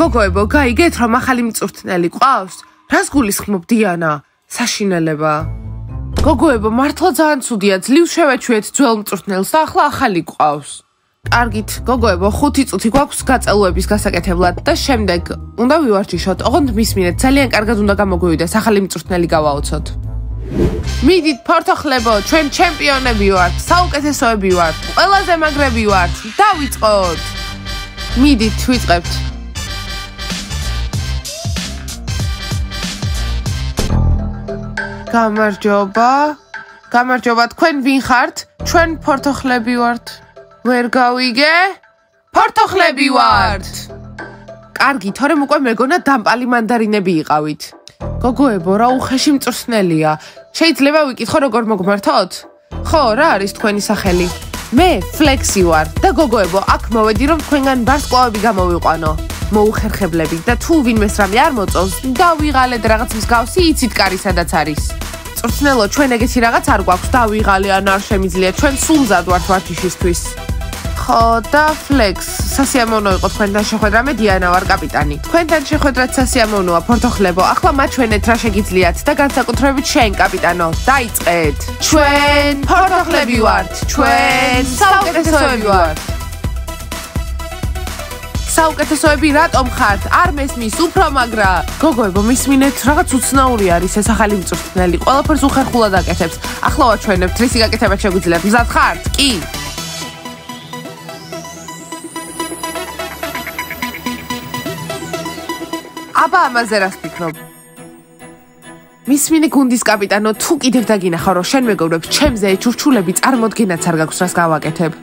გოგოებო, გაიგეთ, რომ ახალი მწვრთნელი ყავს? რას გულისხმობ, დიანა? საშინელება. გოგოებო, მართლა ძალიან ცუდია, ძლივ შევეჩვიეთ ძველ მწვრთნელს და ახლა ახალი ყავს. კარგით, გოგოებო, 5 წუთი გვაქვს გაწელოების გასაკეთებლად და შემდეგ უნდა ვივარჯიშოთ. ოღონდ მისმინეთ, ძალიან კარგად უნდა გამოგვივიდეს, ახალი მწვრთნელი გავაოცოთ. მიდით, ფორთოხლებო, ჩვენ ჩემპიონები ვართ, საუკეთესოები ვართ, ყველაზე მაგრები ვართ. დავიწყოთ. მიდით, ვიწყებთ. გამარჯობა, თქვენ ვინ ხართ? ჩვენ ფორთოხლები ვართ. ვერ გავიგე? ფორთოხლები ვართ. კარგი, თორემ უკვე მეგონა დამპალი მანდარინები იყავით. გოგოებო, რა უხეში მწვრთნელია. შეიძლება ვიკითხო როგორ მოგმართოთ? ხო, რა არის თქვენი სახელი? მე ფლექსი ვარ და გოგოებო, აქ მოვედი რომ თქვენგან ვარსკვლავები გამოვიყვანო. მოუხერხებლები და თუ ვინმეს რამე არ მოწონს, დავიღალეთ რაღაც მსგავსი, იცით კარი სადაც არის. მწვრთნელო, ჩვენ ეგეთი რაღაც არ გვაქვს, დავიღალე ან არ შემიძლია, ჩვენ სულ მზად ვართ ვარჯიშისთვის. ხო და ფლექს, სასიამოვნო იყო თქვენთან შეხვედრა, მე დიანა ვარ კაპიტანი. თქვენთან შეხვედრაც სასიამოვნოა, ფორთოხლებო, ახლა მაჩვენეთ რა შეგიძლიათ და განსაკუთრებით შენ კაპიტანო, დაიწყეთ. ჩვენ ფორთოხლები ვართ, ჩვენ საუკეთესოები ვართ. საუკეთესოები რატომ ხართ? არ მესმის, უფრო მაგრა. გოგოებო, მისმინეთ, რაღაც უცნაური არის ეს ახალი მწვრთნელი, ყველაფერს უხერხულად აკეთებს. ახლა ვაჩვენებთ, რისი გაკეთება შეგვიძლიათ. მზად ხართ? კი. აბა ამაზე რას ფიქრობ? მისმინე გუნდის კაპიტანო, თუ კიდევ დაგინახავ, რომ შენ მეგობრებს ჩემზე ეჩურჩულები წარმოდგენაც არ გაქვს რას გავაკეთებ.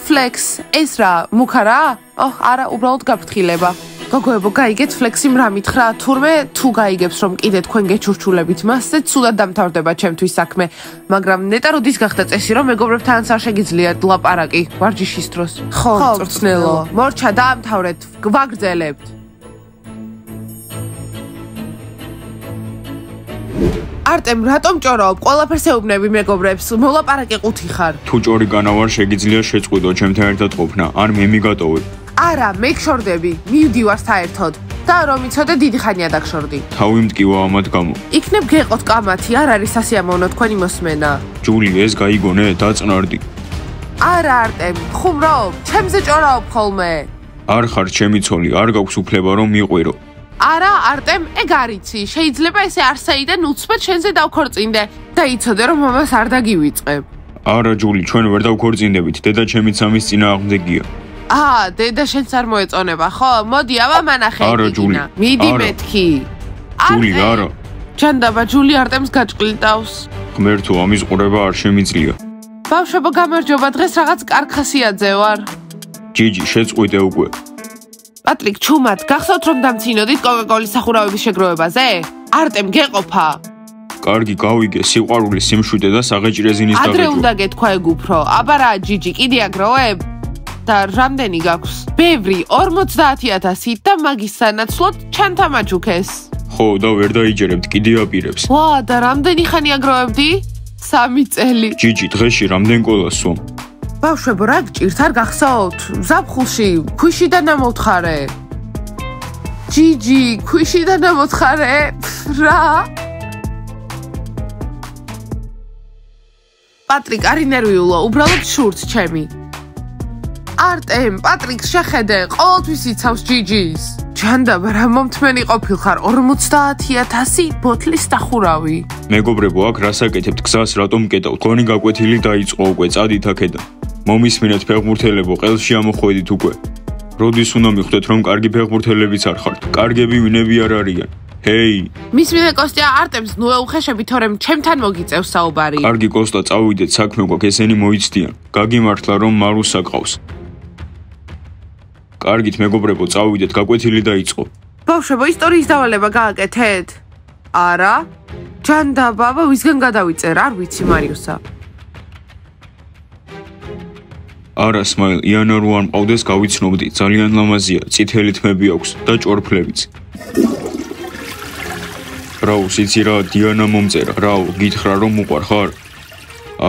ფლექს, ეს რა, მუქა რა? არა, უბრალოდ გაფრთხილება. გოგოებო, გაიგეთ, ფლექსი რა მითხრა, თურმე თუ გაიგებს, რომ კიდე თქვენ გეჩურჩულებით მასზე, ცუდად დამთავრდება ჩემთვის საქმე. მაგრამ ნეტა როდის გახდა წესი, რომ მეგობრებთანაც არ შეგიძლიათ ლაპარაკი ვარჯიშის დროს? ხო, მწვრთნელო. მორჩა, დაამთავრეთ, გვაგრძელებთ. არტემ, რატომ ჭორაობ? ყველაფერს ეუბნები მეგობრებს, მოლაპარაკე ყუთი ხარ. თუ ჭორი განავარ, შეგიძლია შეწყვიტო ჩემთან ერთად ყოფნა, ან მე მიგატოვებ. არა, მე გშორდები, მივდივარ საერთოდ. და რომ იცოდე, დიდი ხანია დაგშორდი. თავი მტკივა ამათ გამო. იქნებ გეყოთ კამათი, არ არის სასიამოვნო თქვენი მოსმენა. ჯული, ეს გაიგონე, დაწნარდი. არა, არტემ, ხუმრობ, ჩემზე ჭორაობ ხოლმე. არ ხარ ჩემი ცოლი, არ გაქვს უფლება რომ მიყვირო. არა, არტემ, ეგ არიცი. შეიძლება ესე არსაიდან უცბად შენზე დავქორწინდე და იცოდე რომ მამას არ დაგივიწყებ. არა, ჯული, ჩვენ ვერ დავქორწინდებით, დედა ჩემიც ამის წინააღმდეგია. დედა შენც არ მოეწონება, ხო? მოდი, აბა მანახე. არა, ჯული. მიდი მეთქი. ჯული, არა. ჯანდაბა, ჯული არტემს გაჭყილდავს. ღმერთო, ამის ყურება არ შემიძლია. ბავშვებო, გამარჯობა, დღეს რაღაც კარგ ხასიათზე ვარ. ჯიჯი, შეწყვიტე უკვე. პატრიკ, ჩუმად, გახსოვთ რომ დამცინოდით კოკაკოლის სახურავების შეგროვებაზე? არტემ, გეყოფა. კარგი, გავიგე, სიყვარული, სიმშვიდე და საღეჭი რეზინის დაგეჭვა. ადრე უნდა გეთქვა ეგ უფრო. აბა რა, ჯიჯი, კიდე აგროვებ? და რამდენი გაქვს? ბევრი, 50,000 და მაგის სანაცვლოდ ჩანთამაჩუქეს. ხო, და ვერ დაიჯერებთ, კიდე აპირებს. და რამდენი ხანი აგროვებდი? 3 წელი. ჯიჯი, დღეში რამდენ კოლას სვამ? ბავშვებო, რა გჭირთ, არ გახსოვთ? ზაფხულში, ქვიშიდან ამოთხარე. ჯიჯი, ქვიშიდან ამოთხარე? რა? პატრიკ, არი ნერვიულო, უბრალოდ შურთ ჩემი. არტემ, პატრიკს შეხედე, ყოველთვის იცავს ჯიჯის. ჯანდაბა, რა მომთმენი ყოფილხარ, 50,000 ბოთლის სახურავი. მეგობრებო, აქ რასაკეთებთ, გზას რატომ კეტავთ? გონი გაკვეთილი დაიწყო უკვე, წადით აქედან. მომისმინეთ ფეხბურთელებო, ყელში ამოხვედით უკვე. როდის უნდა მიხვდეთ, რომ კარგი ფეხბურთელებიც არ ხართ? კარგები ვინები არ არიან. ჰეი! მისმინე კოსტია არტემს ნუ ეუხეშები, თორემ ჩემთან მოგიწევს საუბარი. კარგი კოსტა, წავიდეთ, საქმე გვაქვს, ესენი მოიცდიან. გაგიმართლა რომ მარუსა ყავს. კარგით მეგობრებო, წავიდეთ, გაკვეთილი დაიწყო. ბავშვებო, ისტორიის დავალება გააკეთეთ? არა? ჯანდაბა, ვისგან გადავიწერ, არ ვიცი მარიუსა. არა, სმაილ, იანა რო არ მყავდეს, გავიცნობდი, ძალიან ლამაზია, წითელი თმები აქვს და ჭორფლებიც. რაუ, იცი რა, დიანა მომწერა, რაუ, გითხრა რომ უყვარ ხარ?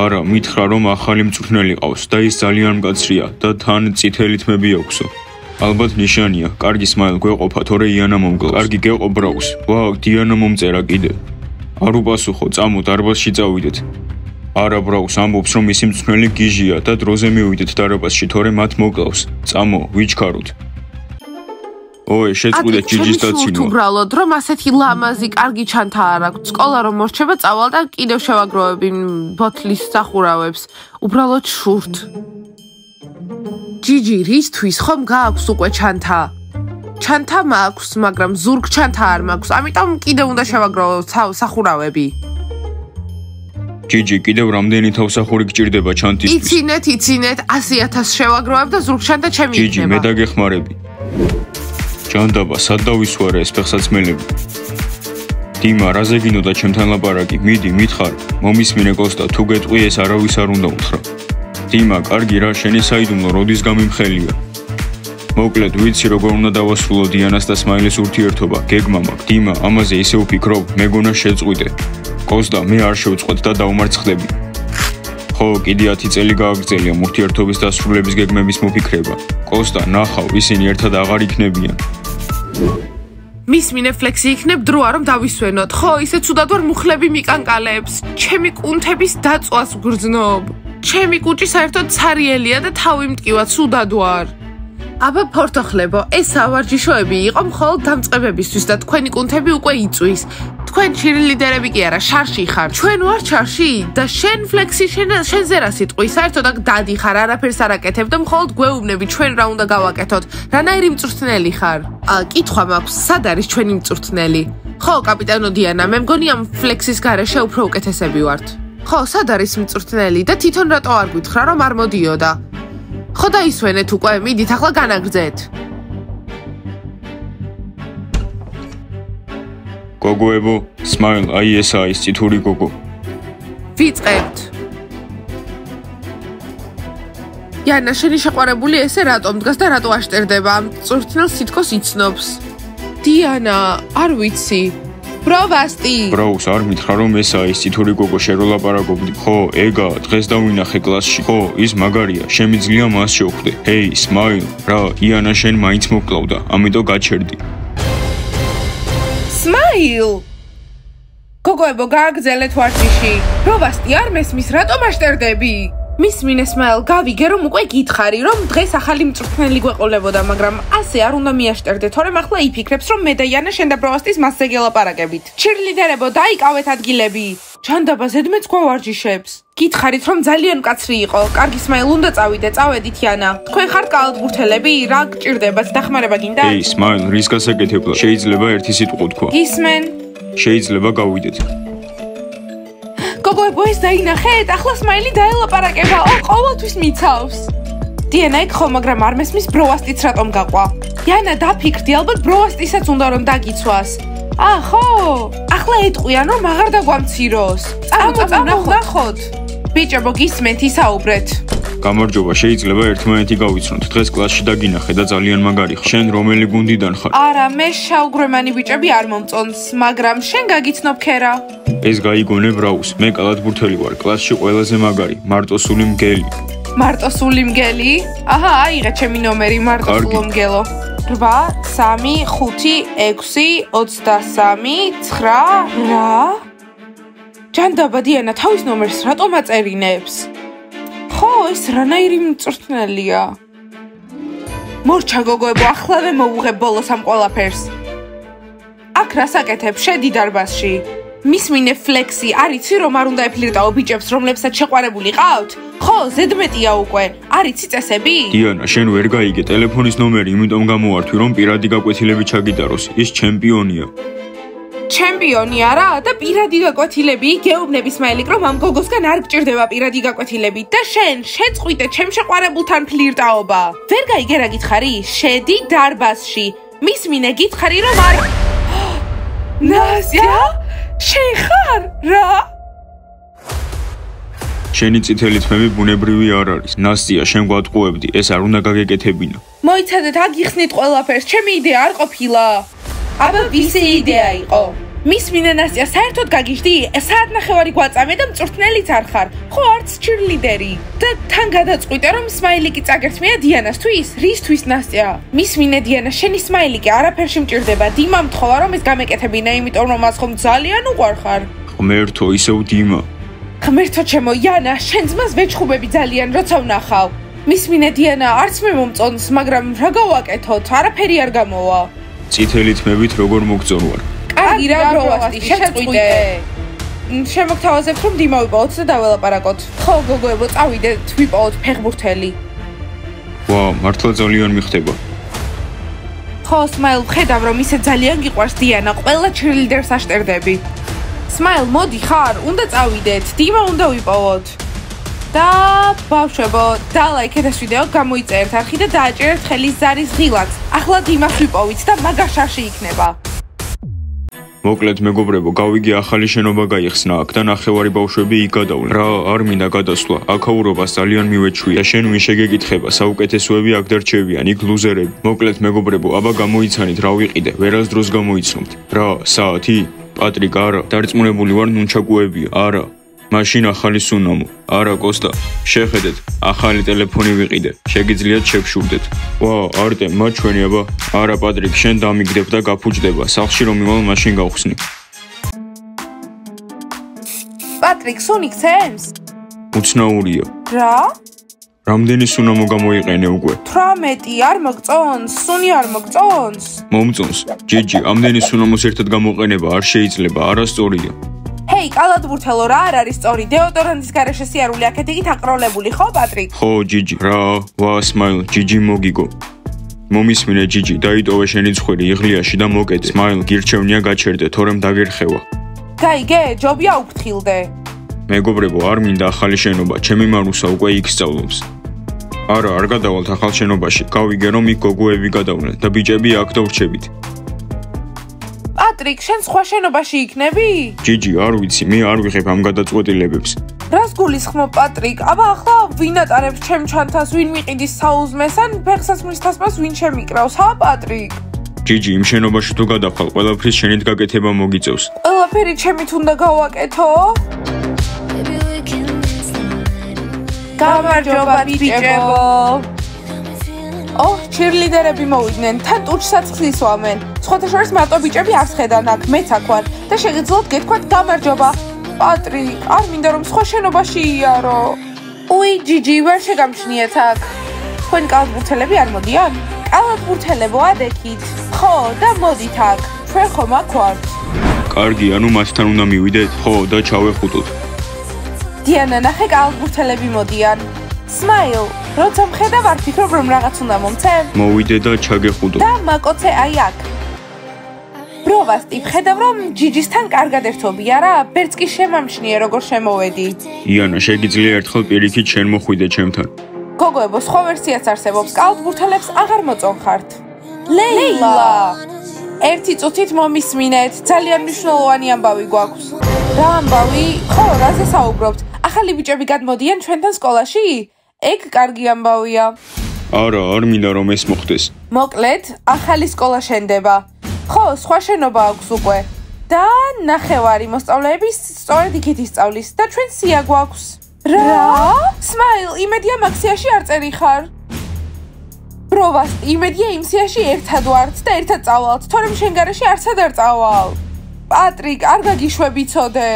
არა, მითხრა რომ ახალი მწვრთნელი ყავს და ის ძალიან მკაცრია და თან წითელი თმები აქვსო. ალბათ ნიშანია, კარგი სმაილ გვეყოფა, თორე იანა მომკლავს. კარგი გეყო ბრაუს. ვაუ, დიანა მომწერა კიდე. არ უპასუხო, წამო დარბაზში წავიდეთ. არა ბრაუს ამბობს, რომ მისი მწვრთნელი გიჟია და დროზე მივიდეთ დარბაზში, თორე მათ მოკლავს. წამო, ვიჩქაროთ. ოე, შეწყვიტეთ ჯიჯის დაცინვა. უბრალოდ, რომ ასეთი ლამაზი, კარგი ჩანთა არ აქვს. სკოლა რომ მორჩება, წავალ და კიდევ შევაგროვები ბოთლის სახურავებს. უბრალოდ შურთ. ჯიჯი, რისთვის ხომ გააქვს უკვე ჩანთა? ჩანთა მაქვს, მაგრამ ზურგ ჩანთა არ მაქვს. ამიტომ კიდევ უნდა შევაგროვო სახურავები. ჯიჯი, კიდევ რამდენი თავსახური გჭირდება ჩანთისთვის? იცინეთ, 100,000 შევაგროვებ და ზურგ ჩანთა ჩემი იქნება. ჯიჯი, მე დაგეხმარები. ჯანდაბა, სად დავისვარე ეს ფეხსაცმელები? დიმა, რაზე გინოდა ჩემთან ლაპარაკი? მიდი, მითხარ. მომისმინე კოსტა, თუ გეტყვი ეს არავის არ უნდა უთხრა. დიმა, კარგი რა, შენი საიდუმლო როდის გამიმხელია? მოკლედ, ვიცი როგორ უნდა დავასრულო დიანას და სმაილის ურთიერთობა. გეგმა მაქვს. დიმა, ამაზე ისე ვფიქრობ, მეგონა შეწყვიტე. კოსტა, მე არ შევწყვეტ და დავმარცხდები. ხო, კიდე 10 წელი გააგრძელია ურთიერთობის დასრულების გეგმების მოფიქრება. კოსტა, ნახავ, ისინი ერთად აღარ იქნებიან. მისმინე ფლექსი იქნებ დროა რომ დავისვენოთ. ხო, ისე ცუდად ვარ მუხლები მიკანკალებს. ჩემი კუნთების დაწვას გრძნობ. ჩემი კუჭი საერთოდ ცარიელია და თავი მტკივა ცუდად ვარ. აბა ფორთოხლებო, ეს სავარჯიშოები იყო მხოლოდ დამწყებებისთვის და თქვენი კუნთები უკვე იწვის. თქვენ ჩირლიდერები კი არა, შარში ხარ. ჩვენ ვარ შარში და შენ ფლექსი შენზე რა სიტყვი? საერთოდ აქ დადი ხარ, არაფერს არ აკეთებ და მხოლოდ გვეუბნები ჩვენ რა უნდა გავაკეთოთ. რანაირი მწვრთნელი ხარ? კითხვა მაქვს, სად არის ჩვენი მწვრთნელი? ხო, კაპიტანო დიანა, მე მგონი ამ ფლექსის გარეშე უფრო უკეთესები ვართ. ხო, სად არის მწვრთნელი და თვითონ რატო არ გითხრა რომ არ მოდიოდა? ხო დაისვენეთ უკვე, მიდით ახლა განაგრძეთ. გოგოებო, სმაილ, აი ესაა ის წითური გოგო. ვიწყებთ. იანა, შენი შეყვარებული ესე რატომ დგას და რატო აშტერდება? ამ მწვრთნელს თითქოს იცნობს. დიანა, არ ვიცი. პროვასტი. ბრაუს, არ მითხრა რომ ესაა ის წითური გოგო შენ რო ლაპარაკობდი? ხო, ეგა, დღეს დავინახე კლასში. ხო, ის მაგარია, შემიძლია მას შევხვდე. ჰეი, სმაილ, რა, იანა შენ მაინც მოკკლავდა, ამიტომ გაჩერდი. სმაილ! გოგოებო, გააგრძელეთ ვარჯიში. პროვასტი არ მესმის, რატომ აშტერდები? მისმინე სმაილ, გავიგე რომ უკვე გითხარი, რომ დღეს ახალი მწვრთნელი გვეყოლებოდა, მაგრამ ასე არ უნდა მიაშტერდე, თორემ ახლა იფიქრებს, რომ მე და იანა შენ და პროვასტის მასზე გელაპარაკებით. ჩირლიდერებო, დაიკავეთ ადგილები. ჩანდაბა ზედმეც გვავარჯიშებს. გითხარით, რომ ძალიან მკაცრი იყო. კარგი სმაილ, უნდა წავედით იანა. თქვენ ხართ კალათბურთელები? რა გჭირდებათ? დახმარება გინდა? ჰეი, სმაილ, რის გასაკეთებლად? შეიძლება ერთი სიტყვა თქვა. გისმენ? შეიძლება გავიდეთ. გოგოებო, ეს დაინახეთ, ახლა სმაილი დაელაპარაკება, ყოველთვის მიცავს. დიანა იქ ხო, მაგრამ არ მესმის ბროვასტიც რატომ გაყვა. იანა, დაფიქრდი, ალბათ ბროვასტისაც უნდა რომ დაგიცვას. ხო, ახლა ეტყვიან რომ აღარ დაგვამციროს. წამო, ნახოთ. ბიჭებო, გისმენთ, ისაუბრეთ. გამარჯობა, შეიძლება ერთმანეთი გავიცნოთ. დღეს კლასში დაგინახე და ძალიან მაგარი ხარ. შენ რომელი გუნდიდან ხარ? არა, მე შავგრემანი ბიჭები არ მომწონს, მაგრამ შენ გაგიცნობ ქერა. ეს გაიგონე ბრაუს, მე კალათბურთელი ვარ, კლასში ყველაზე მაგარი, მარტოსული მგელი. მარტოსული მგელი? აჰა, აიღე ჩემი ნომერი, მარტოსულო მგელო. 8 3 5 6 23 9 რა? ჯანდაბა დიანა თავის ნომერს რატომ აწერინებს? ხო, ეს რანაირი მწვრთნელია. მორჩა გოგოებო, ახლავე მოვუღებ ბოლოს ამ ყველაფერს. აქ რას აკეთებ? შედი დარბაზში. მისმინე ფლექსი, არ იცი რომ არ უნდა ეფლირტაო ბიჭებს, რომლებსაც შეყვარებული ყავთ? ხო, ზედმეტია უკვე. არ იცი წესები? დიანა, შენ ვერ გაიგე ტელეფონის ნომერი, იმიტომ გამოვართვი რომ პირადი გაკვეთილები ჩაგიტაროს. ის ჩემპიონია. ჩემპიონი არა და პირადი გაკვეთილები? გეუბნები სმაილიკ რომ ამ გოგოსგან არ გჭირდება პირადი გაკვეთილები და შენ შეწყვიტე ჩემ შეყვარებულთან ფლირტაობა. ვერ გაიგე რა გითხარი? შედი დარბაზში. მისმინე გითხარი რომ არ ნასია? შენ ხარ რა? შენი წითელი თმები ბუნებრივი არ არის. ნასტია, შენ გვატყუებდი, ეს არ უნდა გაგეკეთებინა. მოიცადეთ, აგიხსნით ყველაფერს, ჩემი იდეა არ ყოფილა. აბა ვისი იდეა იყო? მის მინენასია საერთოდ გაგიჟდი? საათნახევარი გვაწამე და მწვრთნელიც არ ხარ. ხო არც ჩირლიდერი. და თან გადაწყვიტე რომ სმაილიკი წაგერთმია დიანასთვის? რისთვის ნასტია? მის მინე დიანა, შენი სმაილიკი არაფერში მჭირდება. დიმა მთხოვა რომ ეს გამეკეთებინა, იმიტომ რომ მას ხომ ძალიან უყვარხარ. ღმერთო, ისევ დიმა. ღმერთო ჩემო, იანა, შენ ძმას ვეჩხუბები ძალიან, როცა ვნახავ. მის მინე დიანა, არც მე მომწონს, მაგრამ რა გავაკეთოთ? არაფერი არ გამოვა. წითელი თმებით როგორ მოგწონვარ. კარგი რა, ბროვასტი, შეწყვიტე. შემოგთავაზებთ რომ დიმა ვიპოვოთ და დაველაპარაკოთ. ხო, გოგოებო, წავიდეთ, ვიპოვოთ ფეხბურთელი. ვა, მართლა ძალიან მიხდება. ხო, სმაილ, ხედავ რომ ისე ძალიან გიყვარს დიანა, ყველა ჩირლიდერს აშტერდები. სმაილ, მოდი ხარ, უნდა წავიდეთ, დიმა უნდა ვიპოვოთ. და ბავშვებო, დალაიქეთ ეს ვიდეო, გამოიწერეთ არხი და დააჭერეთ ხელის ზარის ღილაკს. ახლა დიმას ვიპოვით და მაგაშაში იქნება. მოკლედ მეგობრებო, გავიგე ახალი შენობა გაიხსნა აქ და ნახევარი ბავშვები იქ გადავლენ. რა, არ მინდა გადასვლა. აქაურობას ძალიან მივეჩვია. შენ ვინ შეგეკითხება? საუკეთესოები აქ დარჩევიან, იქ ლუზერები. მოკლედ მეგობრებო, აბა გამოიცანით რა ვიყიდე. ვერასდროს გამოიცნობთ. რა, საათი? პატრიკ, არა, დარწმუნებული ვარ ნუნჩაკუებია. არა. მაშინ ახალი სუნამო. არა, კოსტა, შეხედეთ, ახალი ტელეფონი ვიყიდე. შეგიძლიათ შეგშურდეთ. ვა, არტემ, მაჩვენი აბა. არა, პატრიკ, შენ დამიგდებ და გაფუჭდება. სახლში რომ მივალ, მაშინ გავხსნი. პატრიკ, სუნი გცემს? უცნაურია. რა? რამდენი სუნამო გამოიყენე უკვე? 18, არ მოგწონს? სუნი არ მოგწონს? მომწონს. ჯიჯი, ამდენი სუნამოს ერთად გამოყენება არ შეიძლება, არასწორია. ჰეი, კალათბურთელო, რა არ არის სწორი? დეოდორანტის გარეშე სიარული აქეთ იგი თაყროლებული, ხო, პატრიკ? ხო, ჯიჯი, რა, ვა, სმაილ, ჯიჯი მოგიგო. მომისმინე ჯიჯი, დაიტოვე შენი ცხვირი იღლიაში და მოკეთე. სმაილ, გირჩევნია გაჩერდე, თორემ დაგერხევა. გაიგე, ჯობია უფრთხილდე. მეგობრებო, არ მინდა ახალი შენობა, ჩემი მარუსა უკვე იქ სწავლობს. არა, არ გადავალთ ახალ შენობაში. გავიგე რომ იქ გოგოები გადავლენ და ბიჭები აქ დავრჩებით. პატრიკ, შენ სხვა შენობაში იქნები? ჯიჯი, არ ვიცი, მე არ ვიღებ ამ გადაწყვეტილებებს. რას გულისხმობ, პატრიკ? აბა ახლა ვინ ატარებს ჩემ ჩანთას, ვინ მიყიდის საუზმეს, ან ფეხსაცმლის თასმას ვინ შემიკრავს, ჰა, პატრიკ? ჯიჯი, იმ შენობაში თუ გადახვალ, ყველაფრის შენით გაკეთება მოგიწევს. ყველაფერი ჩემით უნდა გავაკეთო? გამარჯობა, ბიჭებო. ოჰ, ჩირლიდერები მოვიდნენ, თან ტუჩსაც ხსისვამენ. სხვათა შორის მარტო ბიჭები არ სხედან აქ, მეც აქ ვარ და შეგიძლიათ გეთქვათ გამარჯობა. პატრიკ, არ მინდა რომ სხვა შენობაში იარო. უი, ჯიჯი, ვერ შეგამჩნიეთ აქ. თქვენ კალათბურთელები არ მოდიან? კალათბურთელებო, ადექით. ხო, და მოდით აქ. ჩვენ ხომ აქ ვართ. კარგი, ანუ მასთან უნდა მივიდეთ? ხო, და ჩავეხუტოთ. დიანა, ნახე კალათბურთელები მოდიან. სმაილ, როცა მხედავ არ ფიქრობ რომ რაღაც უნდა მომცემ? მოვიდე და ჩაგეხუტო. და მაკოცე აი აქ. ბროვასტი, ხედავ რომ ჯიჯისთან კარგად ერთობი, არა? ბერც კი შემამჩნიე როგორ შემოვედი. იანა, შეგიძლია ერთხელ პირიქით შენ მოხვიდე ჩემთან. გოგოებო, სხვა ვერსიაც არსებობს, კალათბურთელებს აღარ მოწონხართ. ლეილა! ერთი წუთით მომისმინეთ, ძალიან მნიშვნელოვანი ამბავი გვაქვს. რა ამბავი? ხო, რაზე საუბრობთ? ახალი ბიჭები გადმოდიან ჩვენთან სკოლაში? ეგ კარგი ამბავია. არა, არ მინდა რომ ეს მოხდეს. მოკლედ, ახალი სკოლა შენდება. ხო, სხვა შენობა აქვს უკვე. და ნახევარი მოსწავლეები სწორედ იქით ისწავლის და ჩვენ სია გვაქვს. რა? სმაილ, იმედია მაგ სიაში არ წერიხარ. ბროვასტი, იმედია იმ სიაში ერთად ვართ და ერთად წავალთ, თორემ შენ გარეშე არცად არ წავალ. პატრიკ, არ გაგიშვებიცოდე.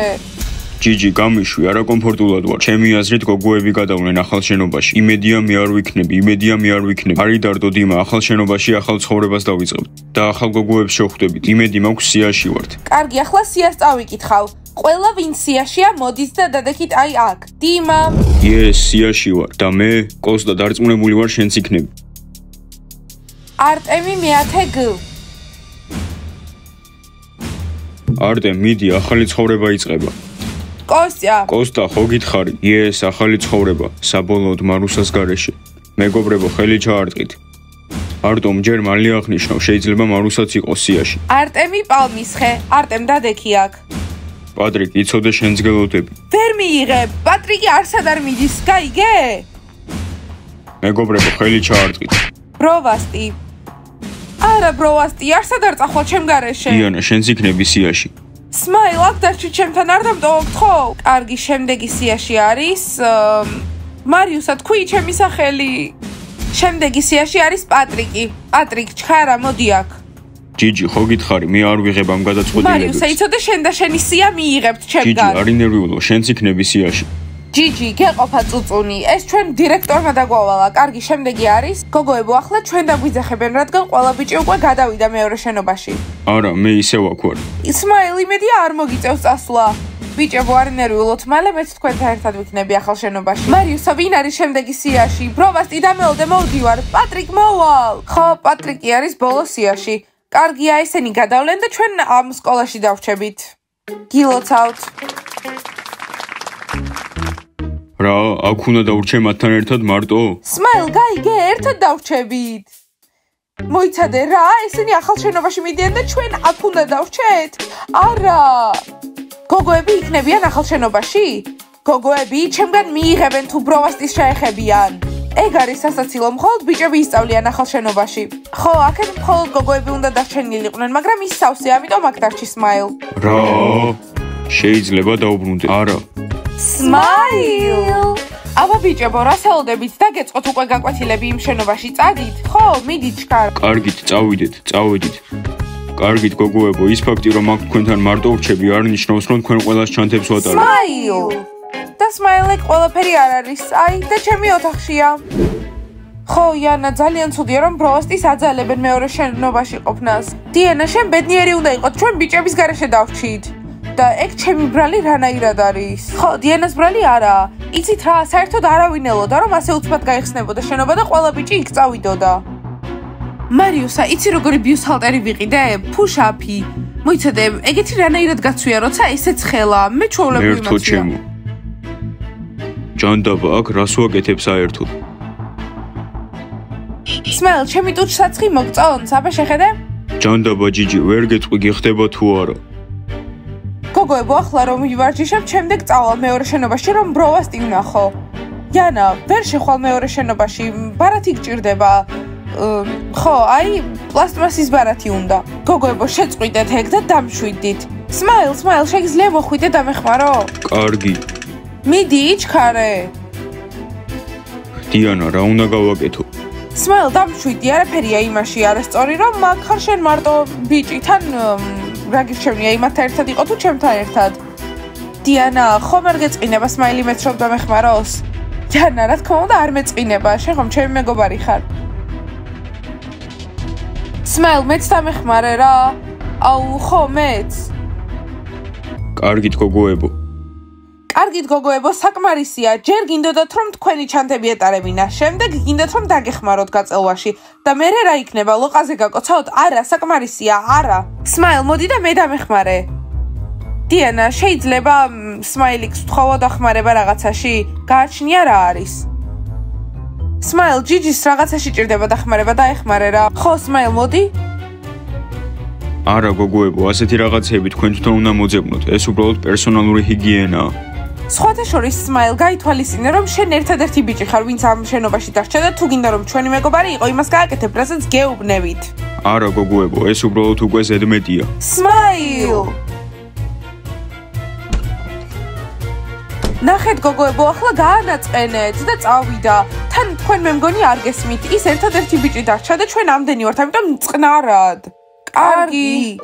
ჯიჯი, გამიშვი, არაკომფორტულად ვარ. ჩემი აზრით გოგოები გადავლენ ახალ შენობაში. იმედია მე არ ვიქნები, იმედია მე არ ვიქნები. არი დარდო დიმა, ახალ შენობაში ახალ ცხოვრებას დავიწყებთ და ახალ გოგოებს შევხვდებით. იმედი მაქვს სიაში ვართ. კარგი, ახლა სიას წავიკითხავ. ყველა ვინ სიაშია, მოდით და დადექით აი აქ. დიმა. იეს, სიაში ვარ და მე, კოსტა, დარწმუნებული ვარ შენც იქნები. არტემი მეათე გ. არტემ, მიდი, ახალი ცხოვრება იწყება. კოსტა. კოსტა, ხო გითხარი? იეს, ახალი ცხოვრება, საბოლოოდ მარუსას გარეშე. მეგობრებო, ხელი ჩაარტყით. არტომ, ჯერ მალე აღნიშნავ, შეიძლება მარუსაც იყოს სიაში. არტემი პალმისხე, არტემ დადექი აქ. პატრიკ, იცოდე შენს გელოდები. ვერ მიიღებ, პატრიკი არსად არ მიდის, გაიგე? მეგობრებო, ხელი ჩაარტყით. ბროვასტი. არა, ბროვასტი, არსად არ წახვალ ჩემ გარეშე. იანა, შენც იქნები სიაში. Smile, აქ დარჩი ჩემთან არ დამტოვებთ ხო? კარგი, შემდეგი სიაში არის მარიუსა, თქვი ჩემი სახელი. შემდეგი სიაში არის პატრიკი. პატრიკ, ჩხარა, მოდი აქ. ჯიჯი, ხო გითხარი, მე არ ვიღებ ამ გადაწყვეტილებებს. მარიუსა, იცოდე შენ და შენი სია მიიღებთ ჩემგან. ჯიჯი, არ ინერვიულო, შენც იქნები სიაში. ჯიჯი, გეყოფა წუწუნი. ეს ჩვენ დირექტორმა დაგვალა. კარგი, შემდეგი არის გოგოებო, ახლა ჩვენ დაგვიძახებენ, რადგან ყველა ბიჭი უკვე გადავიდა მეორე შენობაში. არა, მე ისევ აქ ვარ. ისმაილი, მედია არ მოგიწევს წასვლა. ბიჭებო, არ ინერვიულოთ, მალე მეც თქვენთან ერთად ვიქნები ახალ შენობაში. მარიუსა, ვინ არის შემდეგი სიაში? ბროვასტი დამეოლდე, მოვდივარ. პატრიკ, მოვალ. ხო, პატრიკი არის ბოლო სიაში. კარგია, ესენი გადავლენ და ჩვენ ამ სკოლაში დავრჩებით. გილოცავთ. რა, აქ უნდა დავრჩე მათთან ერთად მარტო? Smile, გაიგე, ერთად დავრჩებით. მოიცადე რა, ესენი ახალ შენობაში მიდიან და ჩვენ აქ უნდა დავრჩეთ? არა. გოგოები იქნებიან ახალ შენობაში? გოგოები ჩემგან მიიღებენ თუ ბროვასტის შეეხებიან. ეგ არის სასაცილო, მხოლოდ ბიჭები ისწავლიან ახალ შენობაში. ხო, აქეთ მხოლოდ გოგოები უნდა დარჩენილიყვნენ, მაგრამ ის სავსე, ამიტომ აქ დარჩი Smile. რა? შეიძლება დაუბრუნდე? არა. Smile! აბა ბიჭებო, რა საუბრებით? დაგეწყოთ უკვე გაკვეთილები იმ შენობაში, წადით? ხო, მიდით ჩქარ. კარგით, წავიდეთ. კარგით, გოგოებო, ის ფაქტი, რომ აქ თქვენთან მარტო ვრჩები, არ ნიშნავს, რომ თქვენ ყველას ჩანთებს ვატარებ. Smile! და Smile ყველაფერი არ არის. აი, და ჩემი ოთახშია. ხო, იანა, ძალიან ცუდია, რომ ბროვასტის აძალებენ მეორე შენობაში ყოფნას. დიანა, შენ ბედნიერი უნდა იყოთ, ჩვენ ბიჭების გარეშე დავრჩით. და ეგ ჩემი ბრალი რანაირად არის? ხო, დიანას ბრალი არაა. იცით რა, საერთოდ არავინ ელოდა, რომ ასე უცბად გაიხსნებოდა შენობა და ყველა ბიჭი იქ წავიდოდა. მარიუსა, იცი როგორი ბიუსჰალტერი ვიყიდე? ფუშაფი. მოიცადე, ეგეთი რანაირად გაცვია, როცა ესეც ხელა. მე ჩვეულებრივ ერთო ჩემო. ჯანდაბა აქ რას ვაკეთებ საერთოდ? Smile, ჩემი ტუჩსაცხი მოგწონს, აბა შეხედე? ჯანდაბა ჯიჯი, ვერ გეტყვი გიხდება თუ არა. გოგოებო, ახლა რომ ვივარჯიშებ, შემდეგ წავალ მეორე შენობაში, რომ ბროვასტი ვნახო. Yana, ვერ შეხვალ მეორე შენობაში, ბარათი გჭირდება. ხო, აი, პლასტმასის ბარათი უნდა. გოგოებო, შეწყვიტეთ ეგ და დამშვიდით. Smile, შეგიძლია მოხვიდე და მეხმარო? კარგი. მიდი, ჩქარე. დიანა, რა უნდა გავაკეთო? Smile, დამშვიდი, არაფერია იმაში არასწორი, რომ მაგ ხარ შენ მარტო ბიჭითან რა გირჩევნია, იმათთან ერთად იყო თუ ჩემთან ერთად? დიანა, ხომ არ გეწყინება Smile მეც რომ დამეხმაროს? Yana, რა თქმა უნდა არ მეწყინება, შენ ხომ ჩემი მეგობარი ხარ. Smile, მეც დამეხმარე რა. აუ, ხო, მეც. კარგით, გოგოებო. კარგით, გოგოებო, საკმარისია. ჯერ გინდოდათ რომ თქვენი ჩანთები ეტარებინა, შემდეგ გინდათ რომ დაგეხმაროთ გაწელვაში და მერე რა იქნება, ლოყაზე გაკოცავთ? არა, საკმარისია, არა. Smile, მოდი და მე დამეხმარე. დიანა, შეიძლება Smile-ს ვთხოვო დახმარება რაღაცაში? გააჩნია რა არის? Smile, ჯიჯის რაღაცაში ჭირდება დახმარება, დაეხმარე რა. ხო, Smile, მოდი. არა, გოგოებო, ასეთი რაღაცები თქვენ თვითონ უნდა მოძებნოთ. ეს უბრალოდ პერსონალური ჰიგიენაა. სხვათა შორის Smile, გაითვალისწინე, რომ შენ ერთადერთი ბიჭი ხარ, ვინც ამ შენობაში დარჩა და თუ გინდა რომ ჩვენი მეგობარი იყო, იმას გააკეთებ, რასაც გეუბნებით. არა, გოგოებო, ეს უბრალოდ უკვე ზედმეტია. Smile! ნახეთ, გოგოებო, ახლა გაანაწყენეთ და წავიდა. თან თქვენ მე მგონი არ გესმით, ის ერთადერთი ბიჭი დარჩა და ჩვენ ამდენი ვართ, ამიტომ წყნარად. კარგი.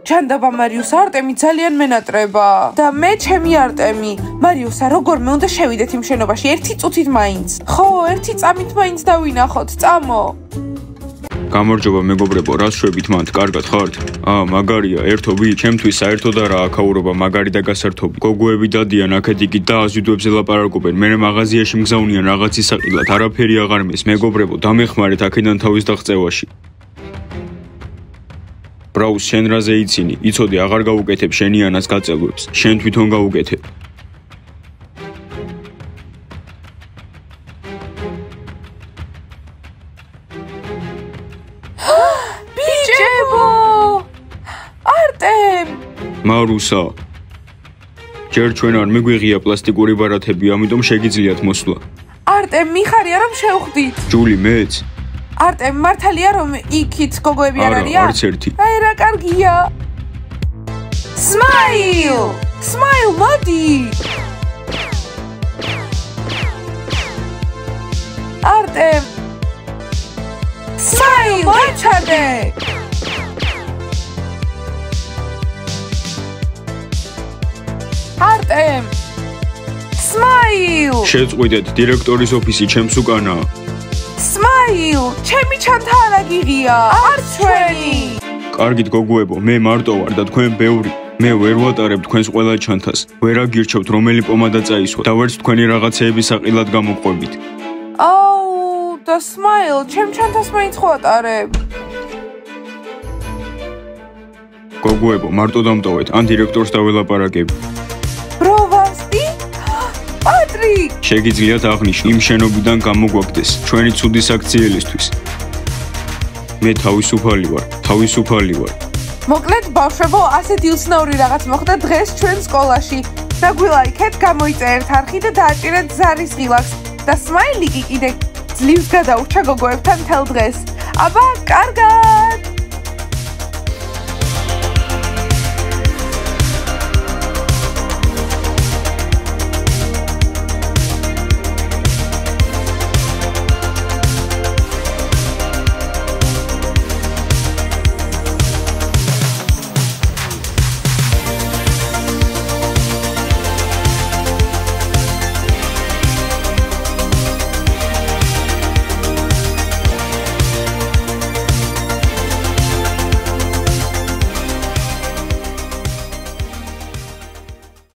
ჯანდაბა მარიუსა, არტემი ძალიან მენატრება და მე ჩემი არტემი. მარიუსა, როგორ მე უნდა შევიდეთ იმ შენობაში ერთი წუთით მაინც? ხო, ერთი წამით მაინც დავინახოთ, წამო. გამარჯობა, მეგობრებო, რას შვებით მანდ? კარგად ხართ? მაგარია, ერთობი, ჩემთვის საერთოდ არაა აქაურობა, მაგარი და გასართობი. გოგოები დადიან აქეთ იქით და აზვიდვებზე ლაპარაკობენ. მე მაღაზიაში მგზავნიან რაღაც ისაყილად, არაფერი აღარ მეს. მეგობრებო, დამეხმარეთ აქედან თავის დაღწევაში. ბრაუს, შენ რაზე იცინი? იცოდი, აღარ გაუკეთებ შენი ანას გაწელვებს. შენ თვითონ გაუკეთებ. ბიჭებო! არტემ! მარუსა, ჯერ ჩვენ არ მიგვიღია პლასტიკური ბარათები, ამიტომ შეგიძლიათ მოსვლა. არტემ, მიხარია რომ შევხვდით. ჯული, მეც. არტემ, მართალია რომ იქით გოგოები არ არიან? არა, არც ერთი. აი რა კარგია. Smile! Smile, მოდი! Artem! Smile, მოიჩადე! Artem! Smile! შეწყვიტეთ, დირექტორის ოფისი ჩემს უკანაა. Smile! ჩემი ჩანთარა გიღია! არც ჩვენი! კარგით გოგოებო, მე მარტო ვარ და თქვენ ბევრი. მე ვერ ვატარებ თქვენს ყველა ჩანთას. ვერ აგირჩევთ რომელი პომადა წაისვა და ვერც თქვენი რაღაცეების საყილად გამოყვებით. აუ, და Smile, ჩემ ჩანთას მაინც ვატარებ. გოგოებო, მარტო დამტოვეთ, ან დირექტორს დაველაპარაკებ. Brovasti? Patrik! შეგიძლიათ აღნიშნო იმ შენობიდან გამოგვაგდეს ჩვენი ცუდი საქციელისთვის. მე თავისუფალი ვარ. მოკლედ ბავშვებო, ასეთი უცნაური რაღაც მოხდა დღეს ჩვენ სკოლაში. დაგვილაიქეთ, გამოიწერეთ არხი და დააჭირეთ ზარის ღილაკს. და Smile-ი კი კიდე ძლივს გადაურჩა გოგოებთან მთელ დღეს. აბა, კარგად!